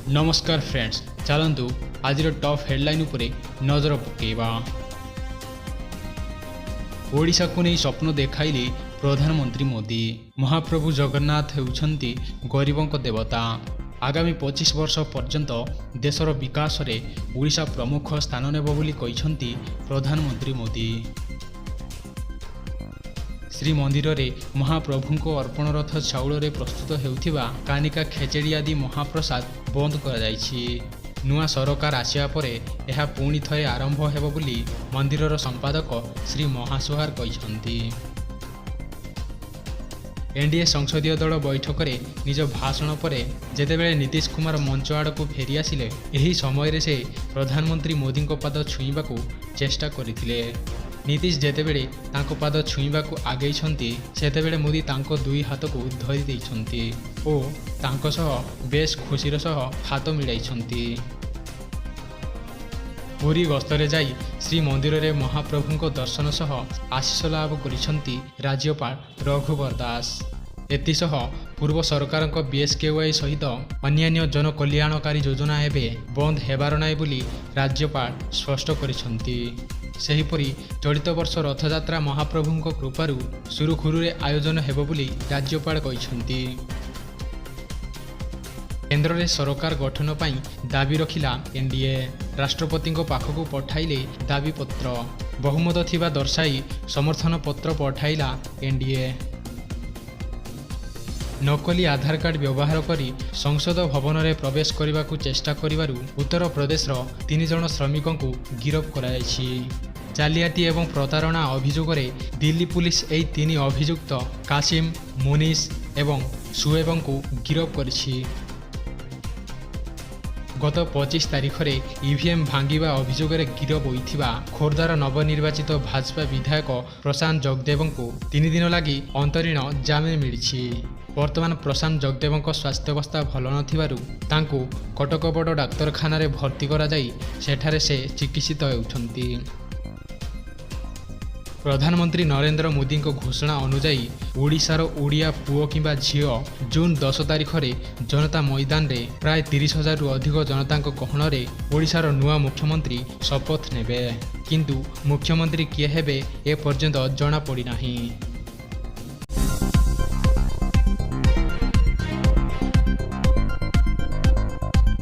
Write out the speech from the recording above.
नमस्कार फ्रेंड्स, चलतु आज टॉप हेडलाइन उपरे नजर पकेबा। ओडिशा को नहीं स्वप्न देखाइले प्रधानमंत्री मोदी। महाप्रभु जगन्नाथ हेउछंती गरीबों को देवता। आगामी 25 वर्ष पर्यंत देशर विकास रे ओडिशा प्रमुख स्थान नेब बोली कहिसंती प्रधानमंत्री मोदी। श्रीमंदिर रे महाप्रभु को अर्पण रथ चाउल रे प्रस्तुत हेउथिबा कानिका खेचेड़ी आदि महाप्रसाद बंद करा जायछि। नुआ सरकार आसिया परे एहा पुणी थरे आरंभ हेबो बोली मंदिरर संपादक श्री महासुहार कहिसंती। एनडीए संसदीय दल बैठक रे निज भाषण परे जेतेबेले नीतीश कुमार मंच आड़क फेरी आसिले एही समय रे से प्रधानमंत्री मोदी को पाद छुईबाकू चेष्टा करथिले। नीतीश जेतेबेले तांको पाद छुईबाकू आगेइछंती सेतेबेले मोदी तांको दुई हाथ को धरि दैछंती ओ तांको सह बेस खुशीर सह हाथ मिलाइछंती। पुरी गस्तरे जाई श्रीमंदिर रे महाप्रभु को दर्शन सह आशीष लाभ करिछंती राज्यपाल 𝗃𝗶𝗹𝗯 दास। एतिसह पूर्व सरकार 𝗏𝗏𝗃𝗏 सहित अन्यान्य जन कल्याणकारी योजना एबे बंद हेबार नाय बोली राज्यपाल स्पष्ट करिछंती। सेहीपरि चलित वर्ष रथयात्रा महाप्रभु कृपारू सुरुखुरुरे आयोजन हेबो बोली राज्यपाल कहिछंती। केंद्र रे सरकार गठन पाई दाबी रखिला एनडीए। राष्ट्रपति पाखकू पठाइले दाबी पत्र। बहुमत थिबा दर्शाई समर्थन पत्र पठाइला एनडीए। नकली आधार कार्ड व्यवहार करी संसद भवन में प्रवेश करने को चेष्टा करिवारु उत्तर प्रदेश 3 जन श्रमिकों को गिरफ्त कराई। जालियाती एवं प्रतारणा अभियोग में दिल्ली पुलिस एई 3 अभियुक्त कासिम, मुनीष एवं 𝗁𝗵𝗁 को गिरफ्त करिछि। गत 25 तारिख में ईवीएम भांगिबा अभियोग में गिरफ होइथिबा खोर्धार नवनिर्वाचित भाजपा विधायक प्रशांत जगदेव को 3 दिन लगी अंतरीण जामिन मिली। वर्तमान प्रशांत जगदेव स्वास्थ्यावस्था भल नथिबारु तांको कटक बड़ डाक्तरखाना रे भर्ती करा जाई सेठारे से चिकित्सित हेउछंती। प्रधानमंत्री नरेंद्र मोदी को घोषणा अनुजाई ओडिशार ओडिया पुओ किंबा झियो जून 10 तारिख में जनता मैदान रे प्राय 30,000 रु अधिक जनता गहण रे ओडिशार नुआ मुख्यमंत्री शपथ नेबे। किंतु मुख्यमंत्री किए हेबे ए पर्यंत जना पड़ी नाही।